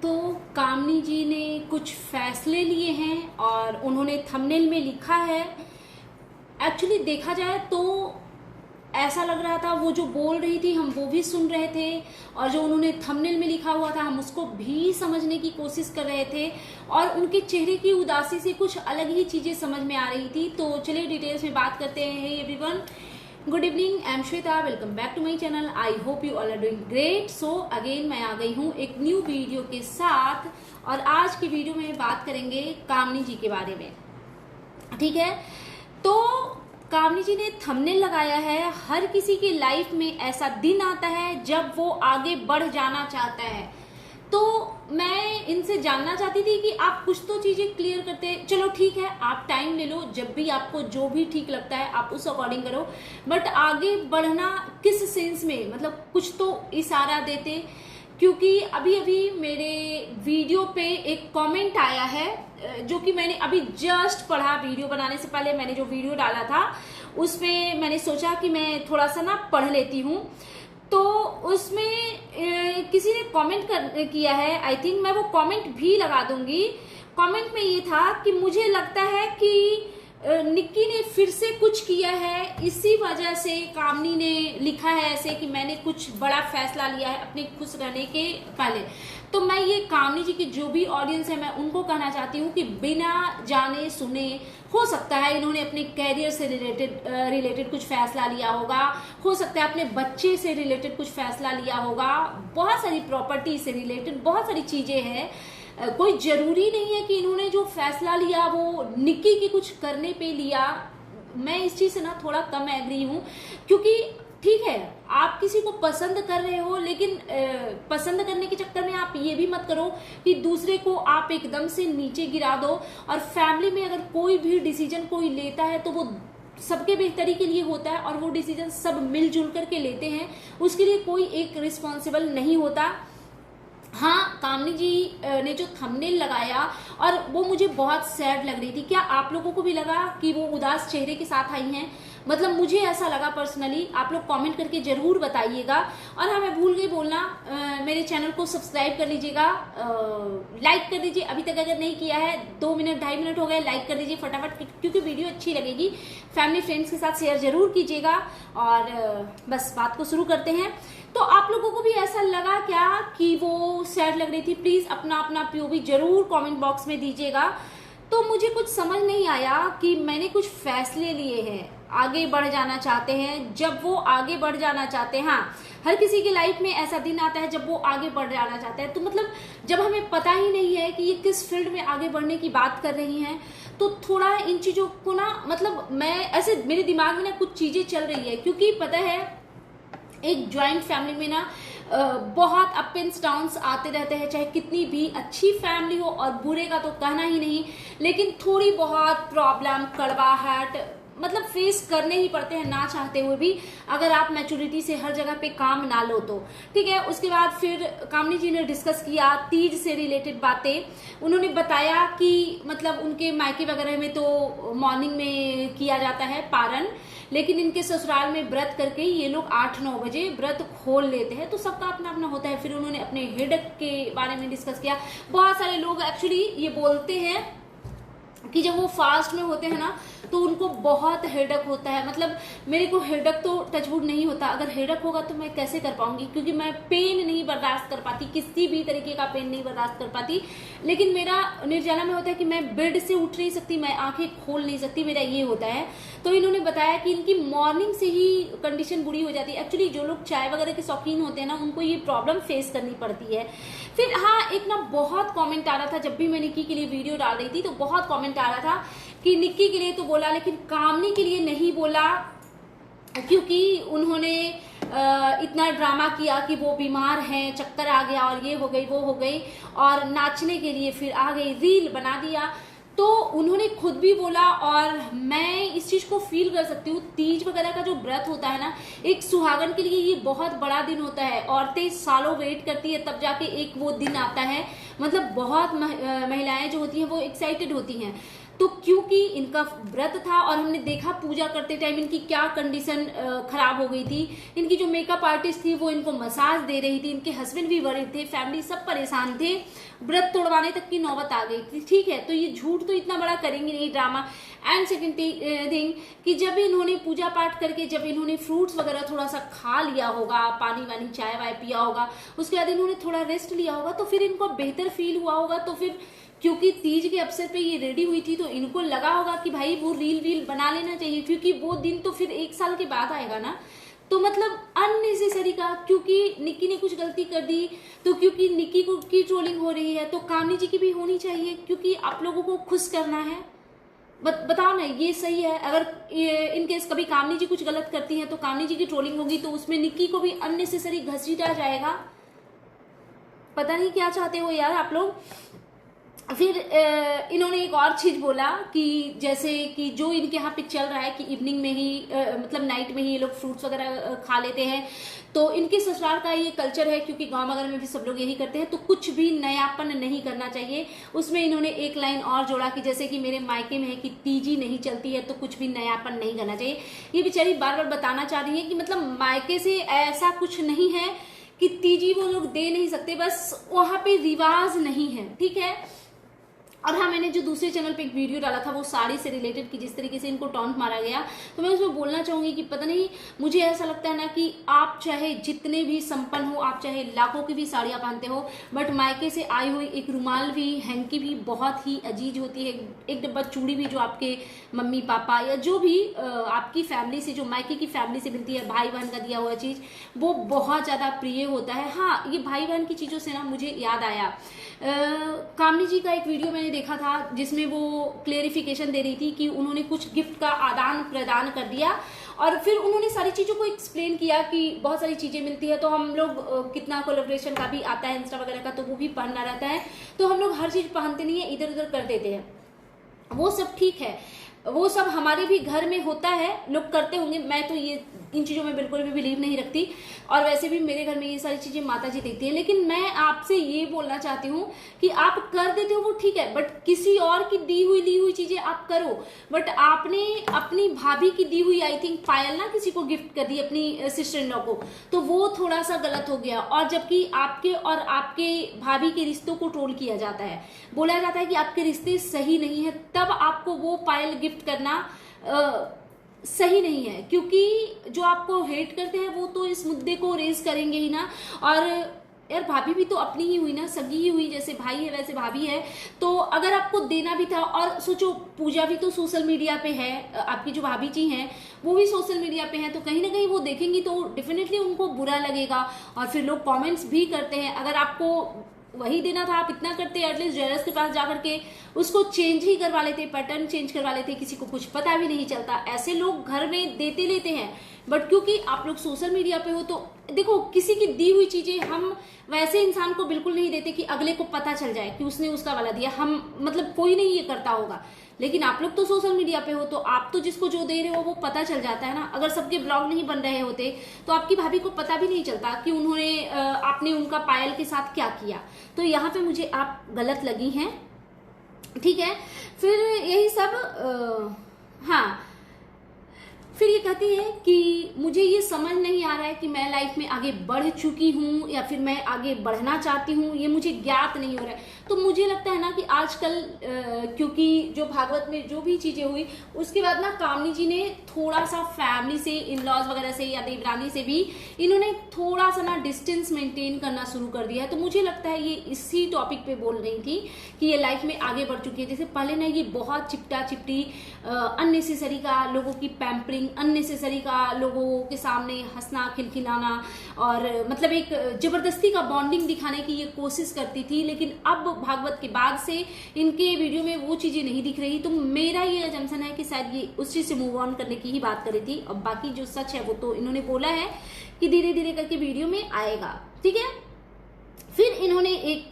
तो कामनी जी ने कुछ फैसले लिए हैं और उन्होंने थंबनेल में लिखा है। एक्चुअली देखा जाए तो ऐसा लग रहा था, वो जो बोल रही थी हम वो भी सुन रहे थे और जो उन्होंने थंबनेल में लिखा हुआ था हम उसको भी समझने की कोशिश कर रहे थे और उनके चेहरे की उदासी से कुछ अलग ही चीजें समझ में आ रही थी। तो चलिए डिटेल्स में बात करते हैं। Everyone, good evening, I am Shweta, welcome back to my channel. I hope you all are doing great. So again मैं आ गई हूँ एक न्यू वीडियो के साथ और आज की वीडियो में बात करेंगे कामनी जी के बारे में। ठीक है, तो कामनी जी ने थंबनेल लगाया है, हर किसी की लाइफ में ऐसा दिन आता है जब वो आगे बढ़ जाना चाहता है। तो मैं इनसे जानना चाहती थी कि आप कुछ तो चीजें क्लियर करते। चलो ठीक है, आप टाइम ले लो, जब भी आपको जो भी ठीक लगता है आप उस अकॉर्डिंग करो, बट आगे बढ़ना किस सेंस में, मतलब कुछ तो इशारा देते। क्योंकि अभी अभी मेरे वीडियो पे एक कमेंट आया है जो कि मैंने अभी जस्ट पढ़ा। वीडियो बनाने से पहले मैंने जो वीडियो डाला था उसमें मैंने सोचा कि मैं थोड़ा सा ना पढ़ लेती हूँ। तो उसमें किसी ने कमेंट किया है, आई थिंक मैं वो कमेंट भी लगा दूंगी। कमेंट में ये था कि मुझे लगता है कि निक्की ने फिर से कुछ किया है, इसी वजह से कामनी ने लिखा है ऐसे कि मैंने कुछ बड़ा फैसला लिया है अपने खुश रहने के पहले। तो मैं ये कामनी जी की जो भी ऑडियंस है मैं उनको कहना चाहती हूँ कि बिना जाने सुने, हो सकता है इन्होंने अपने कैरियर से रिलेटेड कुछ फैसला लिया होगा, हो सकता है अपने बच्चे से रिलेटेड कुछ फैसला लिया होगा, बहुत सारी प्रॉपर्टी से रिलेटेड बहुत सारी चीजें हैं। कोई जरूरी नहीं है कि इन्होंने जो फैसला लिया वो निक्की की कुछ करने पे लिया। मैं इस चीज से ना थोड़ा कम एग्री हूँ, क्योंकि ठीक है आप किसी को पसंद कर रहे हो, लेकिन पसंद करने के चक्कर में आप ये भी मत करो कि दूसरे को आप एकदम से नीचे गिरा दो। और फैमिली में अगर कोई भी डिसीजन कोई लेता है तो वो सबके बेहतरी के लिए होता है और वो डिसीजन सब मिलजुल करके लेते हैं, उसके लिए कोई एक रिस्पॉन्सिबल नहीं होता। हाँ, कामनी जी ने जो थंबनेल लगाया और वो मुझे बहुत सैड लग रही थी। क्या आप लोगों को भी लगा कि वो उदास चेहरे के साथ आई हैं? मतलब मुझे ऐसा लगा पर्सनली। आप लोग कमेंट करके जरूर बताइएगा। और हाँ, मैं भूल गई बोलना, मेरे चैनल को सब्सक्राइब कर लीजिएगा, लाइक कर दीजिए अभी तक अगर नहीं किया है। 2 मिनट 2.5 मिनट हो गए, लाइक कर दीजिए फटाफट, क्योंकि वीडियो अच्छी लगेगी। फैमिली फ्रेंड्स के साथ शेयर जरूर कीजिएगा। और बस बात को शुरू करते हैं। तो आप लोगों को भी ऐसा लगा क्या कि वो सैड लग रही थी? प्लीज अपना अपना पीओवी जरूर कमेंट बॉक्स में दीजिएगा। तो मुझे कुछ समझ नहीं आया कि मैंने कुछ फैसले लिए हैं, आगे बढ़ जाना चाहते हैं। जब वो आगे बढ़ जाना चाहते हैं, हाँ, हर किसी की लाइफ में ऐसा दिन आता है जब वो आगे बढ़ जाना चाहते हैं। तो मतलब जब हमें पता ही नहीं है कि ये किस फील्ड में आगे बढ़ने की बात कर रही हैं, तो थोड़ा इन चीजों को ना, मतलब मैं ऐसे मेरे दिमाग में ना कुछ चीजें चल रही है। क्योंकि पता है एक ज्वाइंट फैमिली में ना बहुत अप एंड डाउन्स आते रहते हैं, चाहे कितनी भी अच्छी फैमिली हो, और बुरे का तो कहना ही नहीं, लेकिन थोड़ी बहुत प्रॉब्लम, कड़वाहट मतलब फेस करने ही पड़ते हैं ना चाहते हुए भी, अगर आप मैच्योरिटी से हर जगह पे काम ना लो तो। ठीक है, उसके बाद फिर कामनी जी ने डिस्कस किया तीज से रिलेटेड बातें। उन्होंने बताया कि मतलब उनके मायके वगैरह में तो मॉर्निंग में किया जाता है पारण, लेकिन इनके ससुराल में व्रत करके ये लोग 8-9 बजे व्रत खोल लेते हैं। तो सबका अपना अपना होता है। फिर उन्होंने अपने हेडेक के बारे में डिस्कस किया। बहुत सारे लोग एक्चुअली ये बोलते हैं कि जब वो फास्ट में होते हैं ना तो उनको बहुत हेडक होता है। मतलब मेरे को हेडक तो टचवुड नहीं होता, अगर हेडक होगा तो मैं कैसे कर पाऊंगी, क्योंकि मैं पेन नहीं बर्दाश्त कर पाती, किसी भी तरीके का पेन नहीं बर्दाश्त कर पाती। लेकिन मेरा निर्जला में होता है कि मैं बेड से उठ नहीं सकती, मैं आंखें खोल नहीं सकती, मेरा ये होता है। तो इन्होंने बताया कि इनकी मॉर्निंग से ही कंडीशन बुरी हो जाती है। एक्चुअली जो लोग चाय वगैरह के शौकीन होते हैं ना, उनको ये प्रॉब्लम फेस करनी पड़ती है। फिर हाँ, एक ना बहुत कॉमेंट आ रहा था, जब भी मैं निक्की के लिए वीडियो डाल रही थी तो बहुत कॉमेंट आ रहा था कि निक्की के लिए तो बोला लेकिन कामनी के लिए नहीं बोला, क्योंकि उन्होंने इतना ड्रामा किया कि वो बीमार हैं, चक्कर आ गया और ये हो गई वो हो गई, और नाचने के लिए फिर आ गई, रील बना दिया। तो उन्होंने खुद भी बोला और मैं इस चीज को फील कर सकती हूँ। तीज वगैरह का जो व्रत होता है ना, एक सुहागन के लिए ये बहुत बड़ा दिन होता है। औरतें सालों वेट करती है तब जाके एक वो दिन आता है। मतलब बहुत महिलाएं जो होती हैं वो एक्साइटेड होती हैं। तो क्योंकि इनका व्रत था और हमने देखा पूजा करते टाइम इनकी क्या कंडीशन खराब हो गई थी। इनकी जो मेकअप आर्टिस्ट थी वो इनको मसाज दे रही थी, इनके हस्बैंड भी वरीड थे, फैमिली सब परेशान थे। व्रत तोड़वाने तक की नौबत आ गई थी, ठीक है। तो ये झूठ तो इतना बड़ा करेंगे नहीं, ड्रामा। एंड सेकंड थिंग कि जब इन्होंने पूजा पाठ करके जब इन्होंने फ्रूट्स वगैरह थोड़ा सा खा लिया होगा, पानी वानी चाय वाय पिया होगा, उसके बाद इन्होंने थोड़ा रेस्ट लिया होगा, तो फिर इनको बेहतर फील हुआ होगा। तो फिर क्योंकि तीज के अवसर पे ये रेडी हुई थी, तो इनको लगा होगा कि भाई वो रील वील बना लेना चाहिए, क्योंकि वो दिन तो फिर 1 साल के बाद आएगा ना। तो मतलब अननेसेसरी का, क्योंकि निक्की ने कुछ गलती कर दी, तो क्योंकि निक्की को की ट्रोलिंग हो रही है, तो कामनी जी की भी होनी चाहिए, क्योंकि आप लोगों को खुश करना है। बताओ ना, ये सही है? अगर इनकेस कभी कामनी जी कुछ गलत करती हैं तो कामनी जी की ट्रोलिंग होगी, तो उसमें निक्की को भी अननेसेसरी घसीटा जाएगा। पता नहीं क्या चाहते हो यार आप लोग। फिर इन्होंने एक और चीज बोला कि जैसे कि जो इनके यहाँ पे चल रहा है कि इवनिंग में ही मतलब नाइट में ही ये लोग फ्रूट्स वगैरह खा लेते हैं, तो इनके ससुराल का ये कल्चर है, क्योंकि गांव वगैरह में भी सब लोग यही करते हैं, तो कुछ भी नयापन नहीं करना चाहिए। उसमें इन्होंने एक लाइन और जोड़ा कि जैसे कि मेरे मायके में है कि तीजी नहीं चलती है, तो कुछ भी नयापन नहीं करना चाहिए। ये बेचारी बार बार बताना चाह रही है कि मतलब मायके से ऐसा कुछ नहीं है कि तीजी वो लोग दे नहीं सकते, बस वहां पे रिवाज नहीं है, ठीक है। और हाँ, मैंने जो दूसरे चैनल पे एक वीडियो डाला था वो साड़ी से रिलेटेड कि जिस तरीके से इनको टॉन्ट मारा गया, तो मैं उसमें बोलना चाहूंगी कि पता नहीं, मुझे ऐसा लगता है ना कि आप चाहे जितने भी संपन्न हो, आप चाहे लाखों की भी साड़ियां पहनते हो, बट मायके से आई हुई एक रुमाल भी, हैंकी भी बहुत ही अजीज होती है। एक डब्बा चूड़ी भी जो आपके मम्मी पापा या जो भी आपकी फैमिली से, जो मायके की फैमिली से मिलती है, भाई बहन का दिया हुआ चीज, वो बहुत ज्यादा प्रिय होता है। हाँ, ये भाई बहन की चीजों से ना मुझे याद आया, कामनी जी का एक वीडियो मैंने देखा था जिसमें वो क्लेरिफिकेशन दे रही थी कि उन्होंने कुछ गिफ्ट का आदान प्रदान कर दिया, और फिर उन्होंने सारी चीजों को एक्सप्लेन किया कि बहुत सारी चीजें मिलती है, तो हम लोग कितना कोलैबोरेशन का भी आता है, इंस्टा वगैरह का, तो वो भी पहनना रहता है, तो हम लोग हर चीज पहनते नहीं है, इधर उधर कर देते हैं। वो सब ठीक है, वो सब हमारे भी घर में होता है, लोग करते होंगे। मैं तो ये इन चीजों में बिल्कुल भी बिलीव नहीं रखती, और वैसे भी मेरे घर में ये सारी चीजें माता जी देखती है। लेकिन मैं आपसे ये बोलना चाहती हूँ कि आप कर देते हो वो ठीक है, बट किसी और की दी हुई चीजें आप करो। बट आपने अपनी भाभी की दी हुई, आई थिंक पायल ना, किसी को गिफ्ट कर दी, अपनी सिस्टर इन लॉ को, तो वो थोड़ा सा गलत हो गया। और जबकि आपके और आपके भाभी के रिश्तों को ट्रोल किया जाता है, बोला जाता है कि आपके रिश्ते सही नहीं है, तब आपको वो पायल गिफ्ट करना सही नहीं है, क्योंकि जो आपको हेट करते हैं वो तो इस मुद्दे को रेज करेंगे ही ना। और यार, भाभी भी तो अपनी ही हुई ना, सगी ही हुई, जैसे भाई है वैसे भाभी है। तो अगर आपको देना भी था, और सोचो पूजा भी तो सोशल मीडिया पे है, आपकी जो भाभी जी हैं वो भी सोशल मीडिया पे हैं, तो कहीं ना कहीं वो देखेंगी तो डेफिनेटली उनको बुरा लगेगा, और फिर लोग कमेंट्स भी करते हैं। अगर आपको वही देना था, आप इतना करते, एटलीस्ट ज्वेलर्स के पास जाकर के उसको चेंज ही करवा लेते, पैटर्न चेंज करवा लेते, किसी को कुछ पता भी नहीं चलता। ऐसे लोग घर में देते लेते हैं, बट क्योंकि आप लोग सोशल मीडिया पे हो, तो देखो, किसी की दी हुई चीजें हम वैसे इंसान को बिल्कुल नहीं देते कि अगले को पता चल जाए कि उसने उसका वाला दिया। हम मतलब कोई नहीं ये करता होगा, लेकिन आप लोग तो सोशल मीडिया पे हो, तो आप तो जिसको जो दे रहे हो वो पता चल जाता है ना। अगर सबके ब्लॉग नहीं बन रहे होते तो आपकी भाभी को पता भी नहीं चलता कि उन्होंने आपने उनका पायल के साथ क्या किया। तो यहाँ पे मुझे आप गलत लगी हैं, ठीक है। फिर यही सब हाँ, फिर ये कहती है कि मुझे ये समझ नहीं आ रहा है कि मैं लाइफ में आगे बढ़ चुकी हूँ या फिर मैं आगे बढ़ना चाहती हूँ, ये मुझे ज्ञात नहीं हो रहा है। तो मुझे लगता है ना कि आजकल क्योंकि जो भागवत में जो भी चीजें हुई, उसके बाद ना कामनी जी ने थोड़ा सा फैमिली से, इन लॉज वगैरह से या देवरानी से भी इन्होंने थोड़ा सा ना डिस्टेंस मेंटेन करना शुरू कर दिया है। तो मुझे लगता है ये इसी टॉपिक पे बोल रही थी कि ये लाइफ में आगे बढ़ चुकी है। जैसे पहले ना ये बहुत चिपटा चिपटी, अननेसेसरी का लोगों की पैम्परिंग, अननेसेसरी का लोगों के सामने हंसना, खिलखिलाना, और मतलब एक जबरदस्ती का बॉन्डिंग दिखाने की ये कोशिश करती थी। लेकिन अब भागवत के बाद से इनके वीडियो में वो चीजें नहीं दिख रही। तो मेरा ये अजम्पशन है कि शायद ये उस चीज से मूव ऑन करने की ही बात कर रही थी, और बाकी जो सच है वो तो इन्होंने बोला है कि धीरे धीरे करके वीडियो में आएगा, ठीक है। फिर इन्होंने एक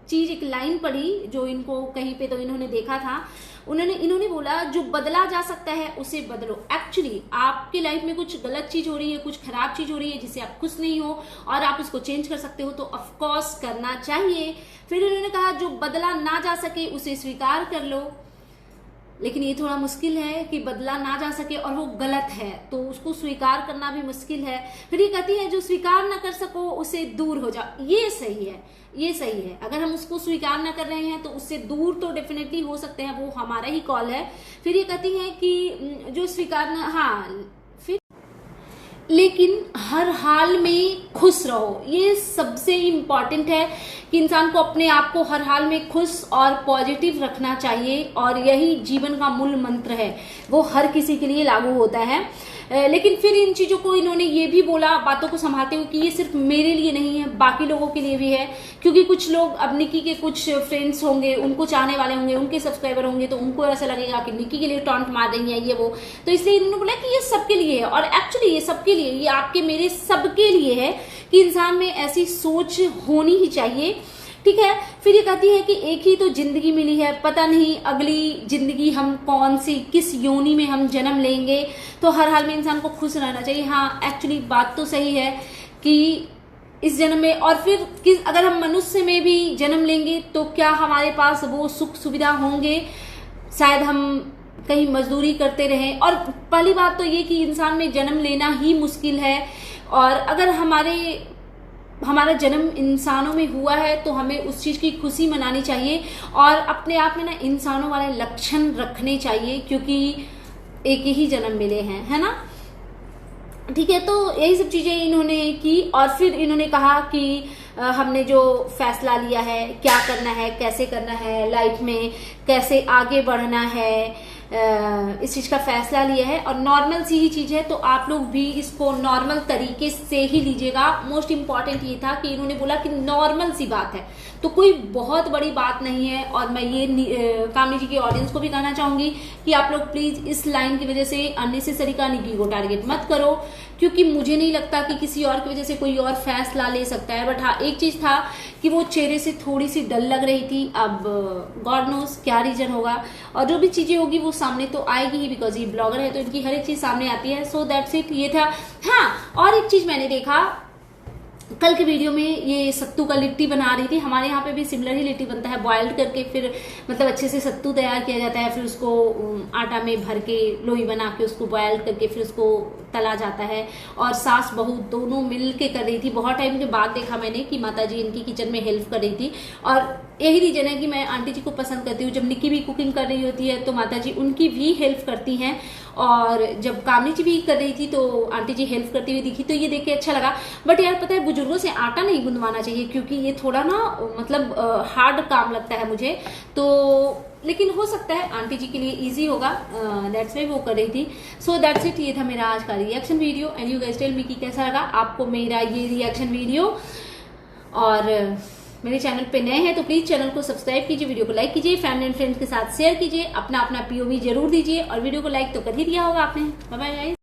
चीज, एक लाइन पढ़ी जो इनको कहीं पे तो इन्होंने देखा था, इन्होंने बोला जो बदला जा सकता है उसे बदलो। एक्चुअली आपके लाइफ में कुछ गलत चीज हो रही है, कुछ खराब चीज हो रही है जिससे आप खुश नहीं हो और आप उसको चेंज कर सकते हो, तो ऑफकोर्स करना चाहिए। फिर इन्होंने कहा जो बदला ना जा सके उसे स्वीकार कर लो। लेकिन ये थोड़ा मुश्किल है कि बदला ना जा सके और वो गलत है तो उसको स्वीकार करना भी मुश्किल है। फिर ये कहती है जो स्वीकार ना कर सको उससे दूर हो जाओ, ये सही है, ये सही है। अगर हम उसको स्वीकार ना कर रहे हैं तो उससे दूर तो डेफिनेटली हो सकते हैं, वो हमारा ही कॉल है। फिर ये कहती है कि जो स्वीकार ना, हाँ फिर लेकिन हर हाल में खुश रहो, ये सबसे इम्पॉर्टेंट है कि इंसान को अपने आप को हर हाल में खुश और पॉजिटिव रखना चाहिए और यही जीवन का मूल मंत्र है, वो हर किसी के लिए लागू होता है। लेकिन फिर इन चीजों को इन्होंने ये भी बोला बातों को संभालते हुए कि ये सिर्फ मेरे लिए नहीं है, बाकी लोगों के लिए भी है, क्योंकि कुछ लोग अब निक्की के कुछ फ्रेंड्स होंगे, उनको चाहने वाले होंगे, उनके सब्सक्राइबर होंगे, तो उनको ऐसा लगेगा कि निक्की के लिए टॉन्ट मार रही है ये वो, तो इसलिए इन्होंने बोला कि ये सबके लिए है। और एक्चुअली ये सबके लिए, ये आपके मेरे सबके लिए है कि इंसान में ऐसी सोच होनी ही चाहिए, ठीक है। फिर ये कहती है कि एक ही तो जिंदगी मिली है, पता नहीं अगली जिंदगी हम कौन सी किस योनि में हम जन्म लेंगे, तो हर हाल में इंसान को खुश रहना चाहिए। हाँ एक्चुअली बात तो सही है कि इस जन्म में, और फिर अगर हम मनुष्य में भी जन्म लेंगे तो क्या हमारे पास वो सुख सुविधा होंगे, शायद हम कहीं मजदूरी करते रहें। और पहली बात तो ये कि इंसान में जन्म लेना ही मुश्किल है, और अगर हमारा जन्म इंसानों में हुआ है तो हमें उस चीज की खुशी मनानी चाहिए और अपने आप में ना इंसानों वाले लक्षण रखने चाहिए, क्योंकि एक ही जन्म मिले हैं, है ना, ठीक है। तो यही सब चीजें इन्होंने की और फिर इन्होंने कहा कि हमने जो फैसला लिया है, क्या करना है, कैसे करना है, लाइफ में कैसे आगे बढ़ना है, इस चीज का फैसला लिया है और नॉर्मल सी ही चीज है, तो आप लोग भी इसको नॉर्मल तरीके से ही लीजिएगा। मोस्ट इम्पॉर्टेंट ये था कि इन्होंने बोला कि नॉर्मल सी बात है, तो कोई बहुत बड़ी बात नहीं है। और मैं ये कामनी जी की ऑडियंस को भी कहना चाहूंगी कि आप लोग प्लीज इस लाइन की वजह से अननेसेसरी का निक्की को टारगेट मत करो, क्योंकि मुझे नहीं लगता कि किसी और की वजह से कोई और फैसला ले सकता है। बट हाँ एक चीज था कि वो चेहरे से थोड़ी सी डल लग रही थी, अब गॉड नोस क्या रीजन होगा, और जो भी चीजें होगी वो सामने तो आएगी ही, बिकॉज ये ब्लॉगर है तो इनकी हर एक चीज सामने आती है। सो दैट्स इट, ये था। हाँ और एक चीज मैंने देखा कल के वीडियो में, ये सत्तू का लिट्टी बना रही थी। हमारे यहाँ पे भी सिमिलर ही लिट्टी बनता है, बॉइल्ड करके फिर मतलब अच्छे से सत्तू तैयार किया जाता है, फिर उसको आटा में भर के लोई बना के उसको बॉइल्ड करके फिर उसको तला जाता है। और सास बहू दोनों मिल के कर रही थी। बहुत टाइम के बाद देखा मैंने कि माताजी इनकी किचन में हेल्प कर रही थी, और यही रीजन है कि मैं आंटी जी को पसंद करती हूँ। जब निक्की भी कुकिंग कर रही होती है तो माताजी उनकी भी हेल्प करती हैं, और जब कामनी जी भी कर रही थी तो आंटी जी हेल्प करती हुई दिखी, तो ये देख के अच्छा लगा। बट यार पता है बुजुर्गों से आटा नहीं गुंदवाना चाहिए, क्योंकि ये थोड़ा ना मतलब हार्ड काम लगता है मुझे, तो लेकिन हो सकता है आंटी जी के लिए इजी होगा, दैट्स वाई वो कर रही थी। सो दैट्स इट, ये था मेरा आज का reaction video and you guys tell me कि कैसा लगा आपको मेरा ये रिएक्शन वीडियो। और मेरे चैनल पे नए हैं तो प्लीज चैनल को सब्सक्राइब कीजिए, वीडियो को लाइक कीजिए, फैमिली एंड फ्रेंड्स के साथ शेयर कीजिए, अपना अपना पीओवी जरूर दीजिए, और वीडियो को लाइक तो कर ही दिया होगा आपने। Bye bye guys.